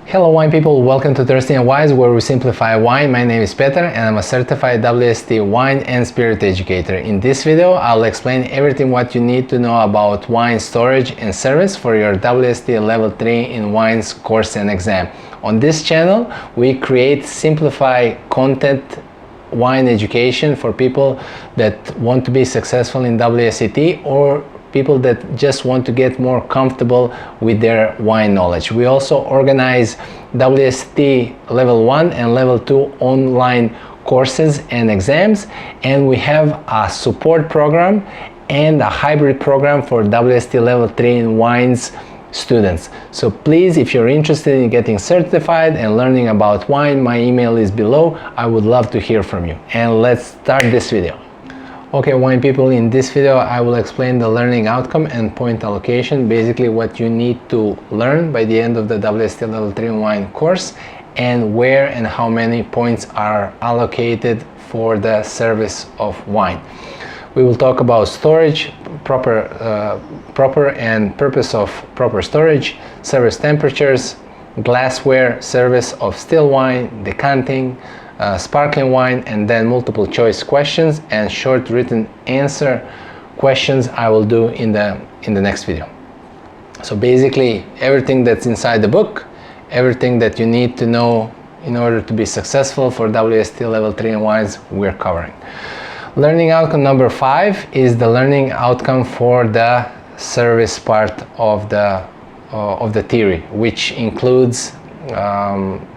Hello wine people, welcome to Thirsty and Wise, where we simplify wine. My name is Peter and I'm a certified WSET wine and spirit educator. In this video, I'll explain everything what you need to know about wine storage and service for your WSET Level 3 in wines course and exam. On this channel, we create simplified content wine education for people that want to be successful in WSET or people that just want to get more comfortable with their wine knowledge. We also organize WSET Level 1 and Level 2 online courses and exams, and we have a support program and a hybrid program for WSET Level 3 in wines students. So please, if you're interested in getting certified and learning about wine, my email is below. I would love to hear from you. And let's start this video. Okay, wine people, in this video I will explain the learning outcome and point allocation, basically what you need to learn by the end of the WSET Level 3 in wine course, and where and how many points are allocated for the service of wine. We will talk about storage, proper and purpose of proper storage, service temperatures, glassware, service of still wine, decanting, sparkling wine, and then multiple choice questions and short written answer questions I will do in the next video. So basically everything that's inside the book, everything that you need to know in order to be successful for WSET Level 3 in wines, we're covering. Learning outcome number 5 is the learning outcome for the service part of the theory, which includes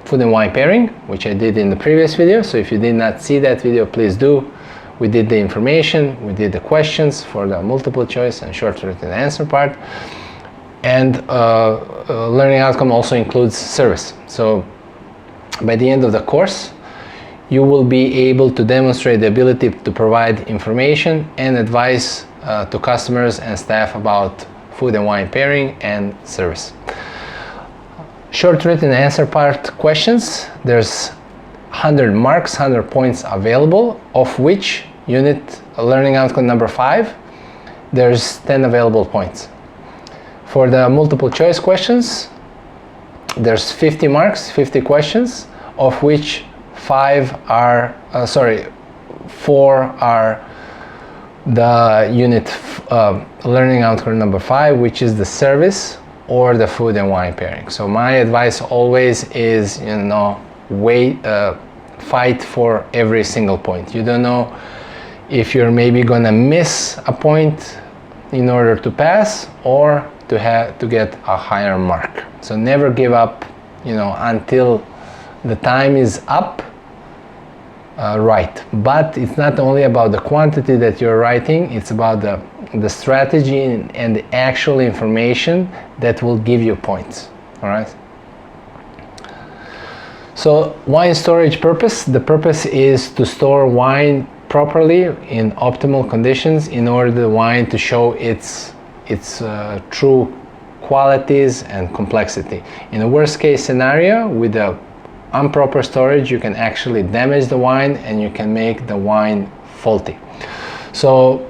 food and wine pairing, which I did in the previous video. So if you did not see that video, please do. We did the information, we did the questions for the multiple choice and short written answer part. And learning outcome also includes service. So by the end of the course, you will be able to demonstrate the ability to provide information and advice to customers and staff about food and wine pairing and service. Short written answer part questions, there's 100 marks, 100 points available, of which unit learning outcome number 5, there's 10 available points. For the multiple choice questions, there's 50 marks, 50 questions, of which 4 are the unit learning outcome number 5, which is the service or the food and wine pairing. So my advice always is, fight for every single point. You don't know if you're maybe gonna miss a point in order to pass or to get a higher mark. So never give up, until the time is up. Right, but it's not only about the quantity that you're writing, it's about the strategy and the actual information that will give you points. All right. So wine storage purpose, the purpose is to store wine properly in optimal conditions in order the wine to show its true qualities and complexity. In a worst case scenario, with the improper storage, you can actually damage the wine and you can make the wine faulty. So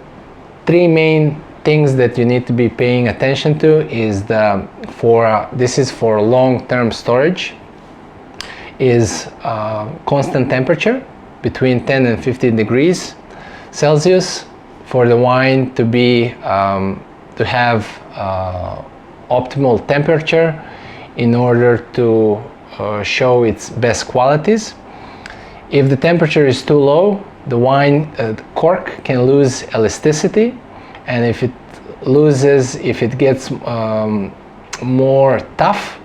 3 main things that you need to be paying attention to is this is for long-term storage, is constant temperature between 10 and 15 degrees Celsius for the wine to be to have optimal temperature in order to show its best qualities. If the temperature is too low, the wine cork can lose elasticity, and if it gets more tough,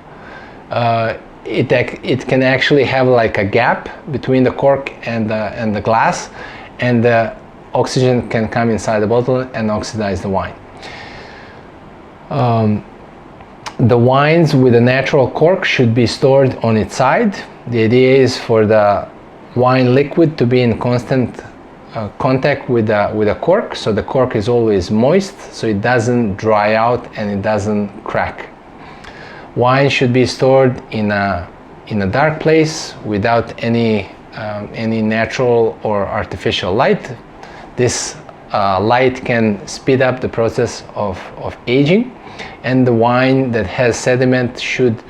it can actually have like a gap between the cork and the glass, and the oxygen can come inside the bottle and oxidize the wine. The wines with a natural cork should be stored on its side. The idea is for the wine liquid to be in constant contact with the cork, so the cork is always moist, so it doesn't dry out and it doesn't crack. Wine should be stored in a dark place without any natural or artificial light. This light can speed up the process of aging, and the wine that has sediment should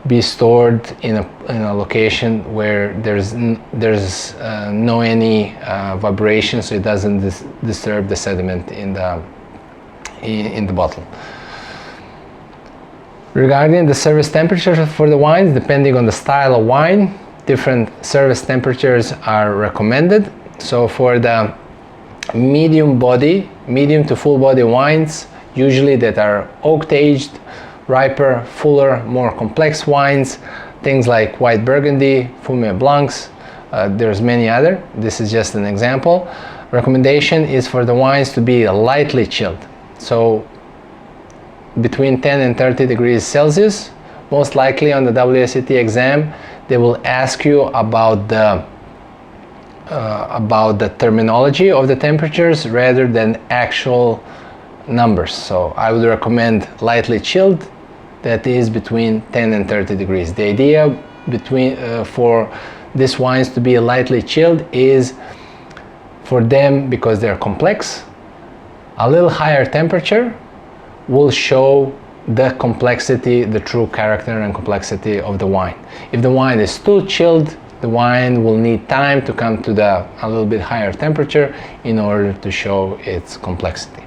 be stored in a location where there's no any vibration, so it doesn't disturb the sediment in the bottle. Regarding the service temperature for the wines, depending on the style of wine, different service temperatures are recommended. So for the medium to full body wines, usually that are oak aged, riper, fuller, more complex wines, things like white burgundy, Fumé Blancs, there's many other. This is just an example. Recommendation is for the wines to be lightly chilled. So between 10 and 30 degrees Celsius. Most likely on the WSET exam, they will ask you about the terminology of the temperatures rather than actual numbers. So I would recommend lightly chilled, that is between 10 and 30 degrees. The idea for these wines to be lightly chilled is for them, because they're complex, a little higher temperature will show the complexity, the true character and complexity of the wine. If the wine is too chilled, the wine will need time to come to a little bit higher temperature in order to show its complexity.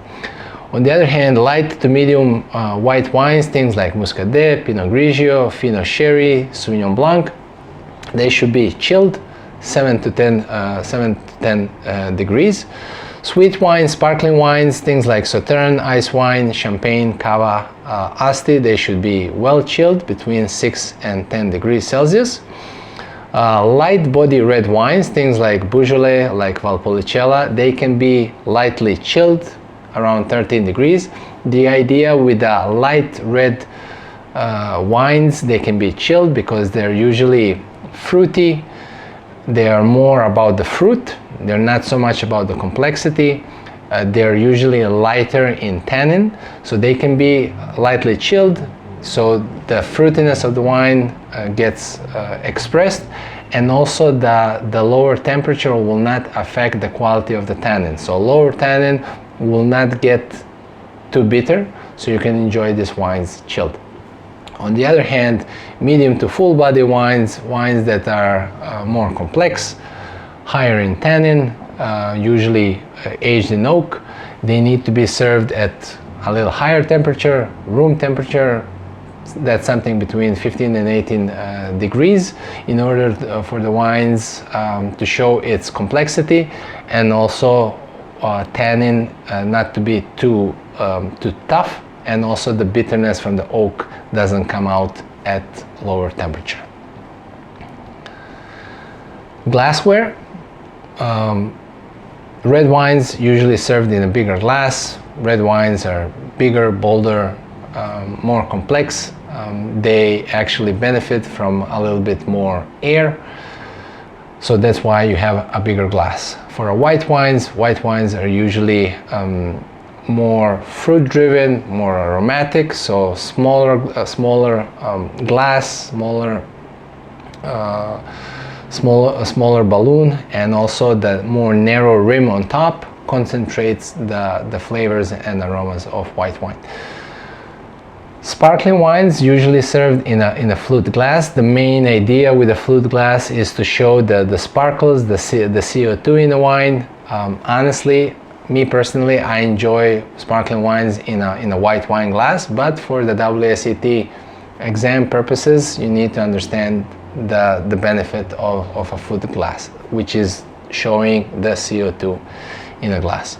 On the other hand, light to medium white wines, things like Muscadet, Pinot Grigio, Fino Sherry, Sauvignon Blanc, they should be chilled 7 to 10 degrees. Sweet wines, sparkling wines, things like Sauterne, ice wine, Champagne, Cava, Asti, they should be well chilled between 6 and 10 degrees Celsius. Light body red wines, things like Beaujolais, like Valpolicella, they can be lightly chilled around 13 degrees. The idea with the light red wines, they can be chilled because they're usually fruity. They are more about the fruit. They're not so much about the complexity. They're usually lighter in tannin, so they can be lightly chilled, so the fruitiness of the wine gets expressed, and also the lower temperature will not affect the quality of the tannin. So lower tannin will not get too bitter, so you can enjoy these wines chilled. On the other hand, medium to full body wines that are more complex, higher in tannin, usually aged in oak, they need to be served at a little higher temperature, room temperature. That's something between 15 and 18 degrees, in order for the wines to show its complexity, and also tannin not to be too tough, and also the bitterness from the oak doesn't come out at lower temperature. Glassware. Red wines usually served in a bigger glass. Red wines are bigger, bolder, more complex. They actually benefit from a little bit more air, so that's why you have a bigger glass. For white wines are usually more fruit driven, more aromatic, so smaller glass, smaller balloon, and also the more narrow rim on top concentrates the flavors and aromas of white wine. Sparkling wines usually served in a flute glass. The main idea with a flute glass is to show the sparkles, the CO2 in the wine. Honestly, me personally, I enjoy sparkling wines in a white wine glass, but for the WSET exam purposes, you need to understand the benefit of a flute glass, which is showing the CO2 in a glass.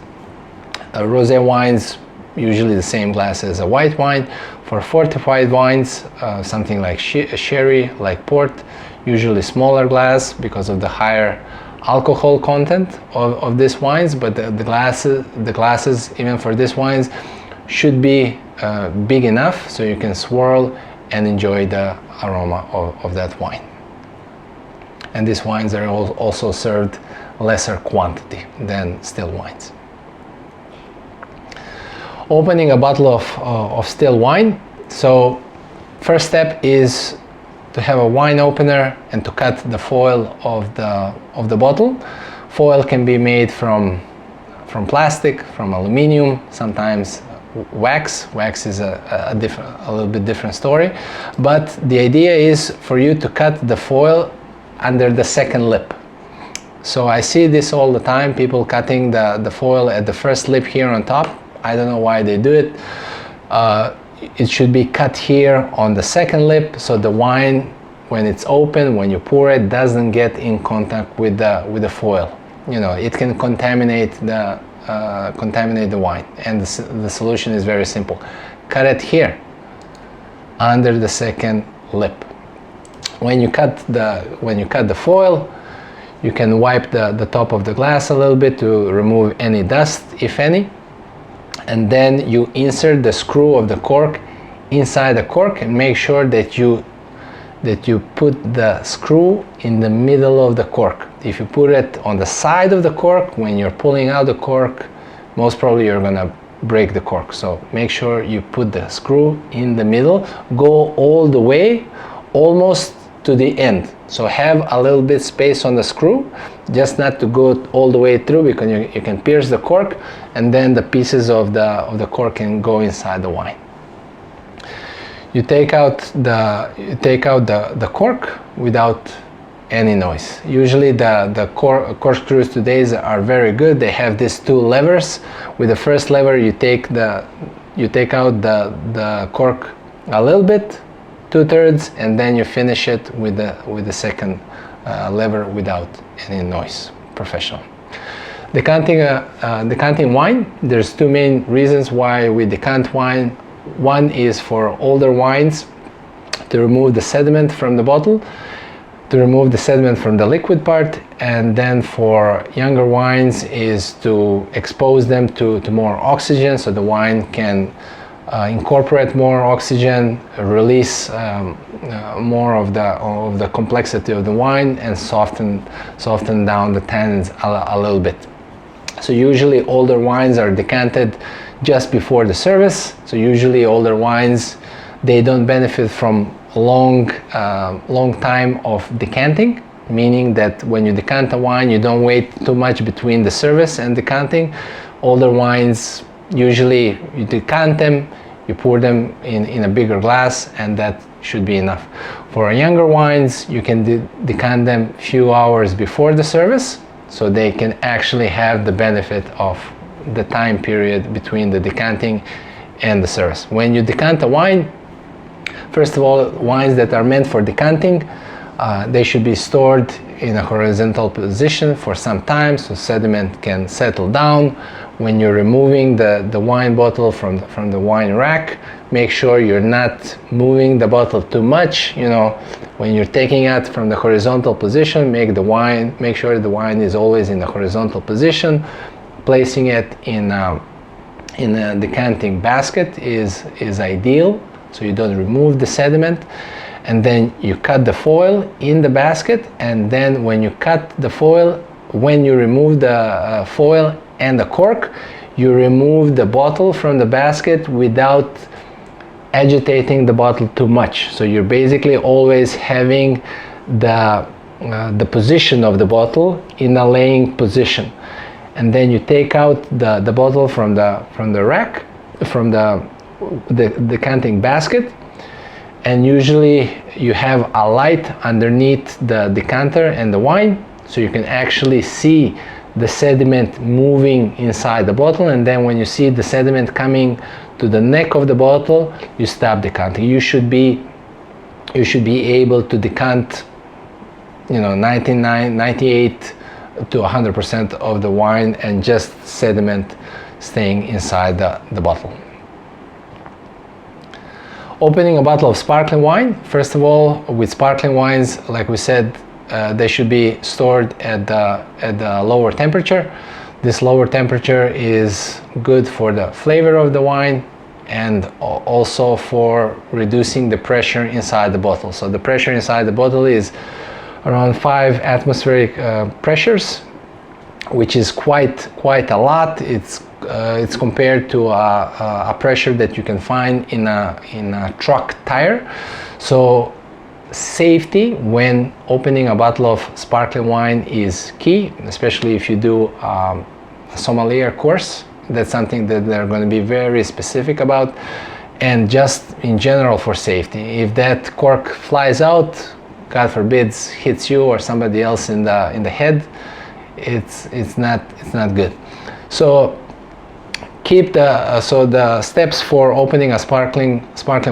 Rosé wines, usually the same glass as a white wine. For fortified wines, something like sherry, like port, usually smaller glass because of the higher alcohol content of these wines, but the glasses even for these wines should be big enough so you can swirl and enjoy the aroma of that wine. And these wines are also served lesser quantity than still wines. Opening a bottle of still wine. So first step is to have a wine opener and to cut the foil of the bottle. Foil can be made from plastic, from aluminum, sometimes wax. Wax is a little bit different story, but the idea is for you to cut the foil under the second lip. So I see this all the time, people cutting the foil at the first lip here on top. I don't know why they do it. It should be cut here on the second lip, so the wine, when it's open, when you pour it, doesn't get in contact with the foil. You know, it can contaminate the wine, and the solution is very simple. Cut it here under the second lip. When you cut the foil, you can wipe the top of the glass a little bit to remove any dust, if any, and then you insert the screw of the cork inside the cork, and make sure that you put the screw in the middle of the cork. If you put it on the side of the cork, when you're pulling out the cork, most probably you're gonna break the cork. So make sure you put the screw in the middle, go all the way, almost to the end. So have a little bit space on the screw, just not to go all the way through, because you can pierce the cork, and then the pieces of the cork can go inside the wine. You take out the cork without any noise. Usually the corkscrews today are very good. They have these two levers. With the first lever, you take out the cork a little bit, 2/3, and then you finish it with the second lever without any noise. Professional. Decanting wine. There's two main reasons why we decant wine. One is for older wines, to remove the sediment from the bottle, to remove the sediment from the liquid part, and then for younger wines is to expose them to more oxygen, so the wine can incorporate more oxygen, release more of the complexity of the wine, and soften down the tannins a little bit. So usually older wines are decanted just before the service. So usually older wines, they don't benefit from long time of decanting, meaning that when you decant a wine, you don't wait too much between the service and decanting. Older wines, usually you decant them, you pour them in a bigger glass, and that should be enough. For younger wines, you can decant them a few hours before the service, so they can actually have the benefit of the time period between the decanting and the service. When you decant a wine, first of all, wines that are meant for decanting, they should be stored in a horizontal position for some time, so sediment can settle down. When you're removing the wine bottle from the wine rack, make sure you're not moving the bottle too much. You know, when you're taking it from the horizontal position, make sure the wine is always in the horizontal position. Placing it in a decanting basket is ideal, so you don't remove the sediment. And then you cut the foil in the basket, and then when you cut the foil, when you remove the foil and the cork, you remove the bottle from the basket without agitating the bottle too much. So you're basically always having the position of the bottle in a laying position. And then you take out the bottle from the rack, from the decanting basket, and usually you have a light underneath the decanter and the wine, so you can actually see the sediment moving inside the bottle. And then when you see the sediment coming to the neck of the bottle, you stop decanting. You should be able to decant, 98 to 100% of the wine, and just sediment staying inside the bottle. Opening a bottle of sparkling wine. First of all, with sparkling wines, like we said, they should be stored at the lower temperature. This lower temperature is good for the flavor of the wine, and also for reducing the pressure inside the bottle. So the pressure inside the bottle is around 5 atmospheric pressures, which is quite a lot. It's compared to a pressure that you can find in a truck tire. So safety when opening a bottle of sparkling wine is key, especially if you do a sommelier course. That's something that they're going to be very specific about, and just in general for safety. If that cork flies out, God forbid, hits you or somebody else in the head, it's not good. So keep the steps for opening a sparkling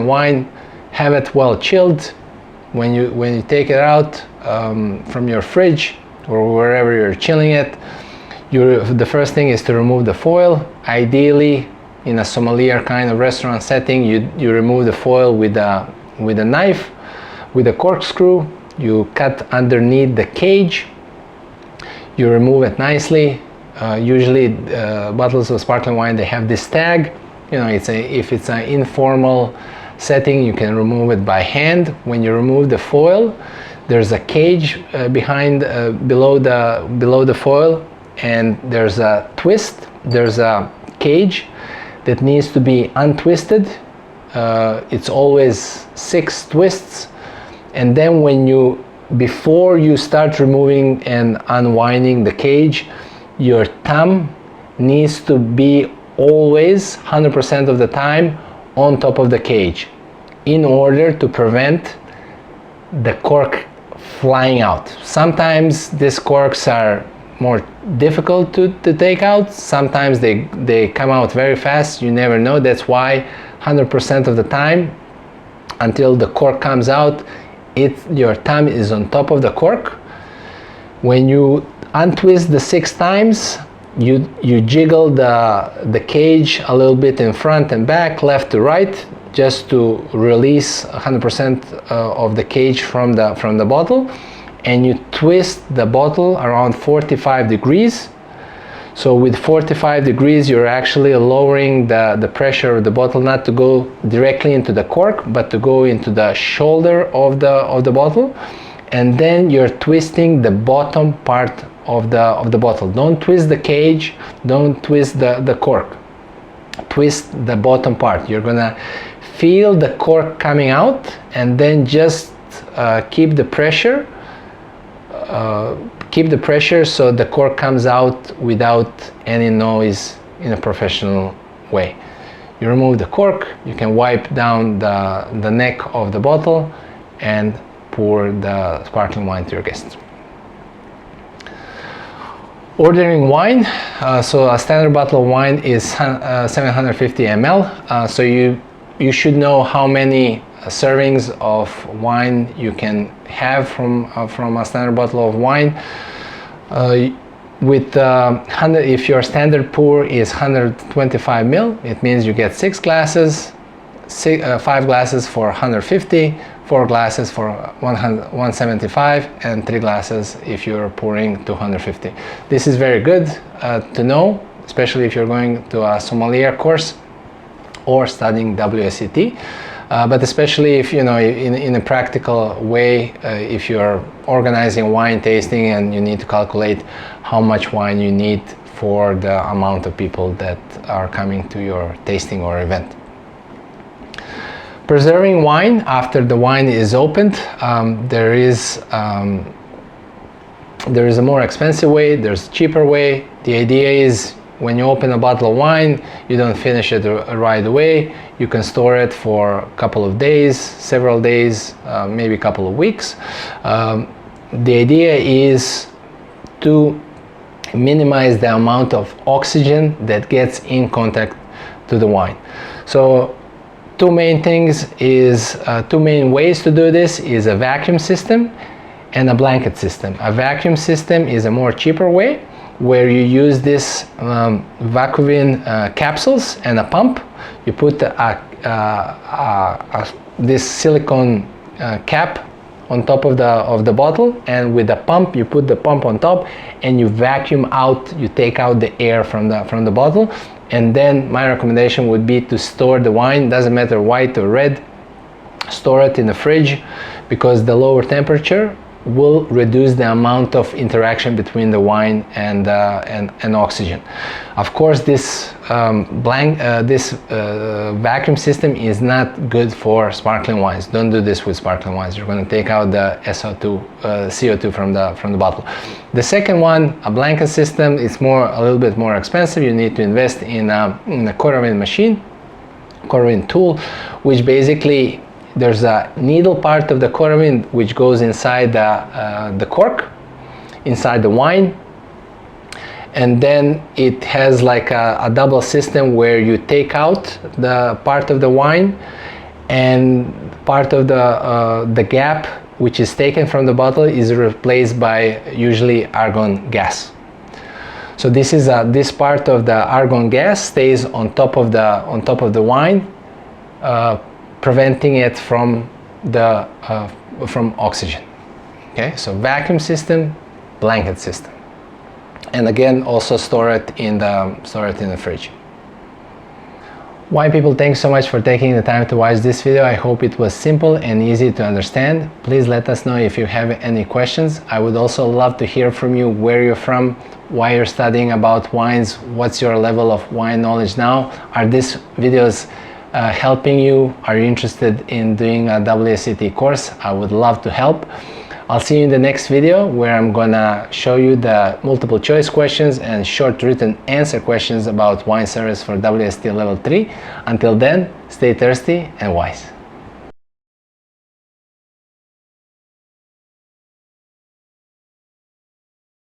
wine: have it well chilled. When you take it out from your fridge or wherever you're chilling it, the first thing is to remove the foil. Ideally, in a sommelier kind of restaurant setting, you remove the foil with a knife, with a corkscrew. You cut underneath the cage. You remove it nicely. Usually, bottles of sparkling wine, they have this tag. If it's an informal setting, you can remove it by hand. When you remove the foil, there's a cage below the foil, and there's a twist. There's a cage that needs to be untwisted. It's always 6 twists, and then before you start removing and unwinding the cage, your thumb needs to be always 100% of the time on top of the cage, in order to prevent the cork flying out. Sometimes these corks are more difficult to take out. Sometimes they come out very fast. You never know. That's why 100% of the time, until the cork comes out, your thumb is on top of the cork. When you untwist the 6 times, you jiggle the cage a little bit in front and back, left to right, just to release 100% of the cage from the bottle, and you twist the bottle around 45 degrees. So with 45 degrees, you're actually lowering the pressure of the bottle, not to go directly into the cork, but to go into the shoulder of the bottle, and then you're twisting the bottom part of the bottle. Don't twist the cage, don't twist the cork. Twist the bottom part. You're gonna feel the cork coming out, and then just keep the pressure. Keep the pressure so the cork comes out without any noise, in a professional way. You remove the cork. You can wipe down the neck of the bottle and pour the sparkling wine to your guests. Ordering wine. So a standard bottle of wine is 750 ml. So you should know how many servings of wine you can have from a standard bottle of wine. If your standard pour is 125 ml, it means you get 6 glasses, 5 glasses for 150, 4 glasses for 175, and 3 glasses if you're pouring 250. This is very good to know, especially if you're going to a sommelier course or studying WSET. But especially if in a practical way, if you're organizing wine tasting and you need to calculate how much wine you need for the amount of people that are coming to your tasting or event. Preserving wine after the wine is opened, there is a more expensive way, there's a cheaper way. The idea is, when you open a bottle of wine, you don't finish it right away. You can store it for a couple of days, several days, maybe a couple of weeks. The idea is to minimize the amount of oxygen that gets in contact to the wine. So two main ways to do this is a vacuum system and a blanket system. A vacuum system is a more cheaper way, where you use this vacuum capsules and a pump. You put this silicone cap on top of the bottle, and with the pump, you put the pump on top, and you vacuum out. You take out the air from the bottle, and then my recommendation would be to store the wine. Doesn't matter white or red. Store it in the fridge, because the lower temperature will reduce the amount of interaction between the wine and oxygen. Of course, this vacuum system is not good for sparkling wines. Don't do this with sparkling wines. You're going to take out the CO2 from the bottle. The second one, a blanket system, is a little bit more expensive. You need to invest in a quarter vane machine, quarter vane tool, which basically there's a needle part of the quarter vane which goes inside the cork, inside the wine, and then it has like a double system where you take out the part of the wine, and part of the gap which is taken from the bottle is replaced by usually argon gas. So this part of the argon gas stays on top of the wine, preventing it from oxygen. Okay, so vacuum system, blanket system, and again also store it in the fridge. Wine people, thanks so much for taking the time to watch this video. I hope it was simple and easy to understand. Please let us know if you have any questions. I would also love to hear from you, where you're from, why you're studying about wines, what's your level of wine knowledge now. Are these videos helping you? Are you interested in doing a WSET course? I would love to help. I'll see you in the next video, where I'm gonna show you the multiple choice questions and short written answer questions about wine service for WSET Level 3. Until then, stay thirsty and wise.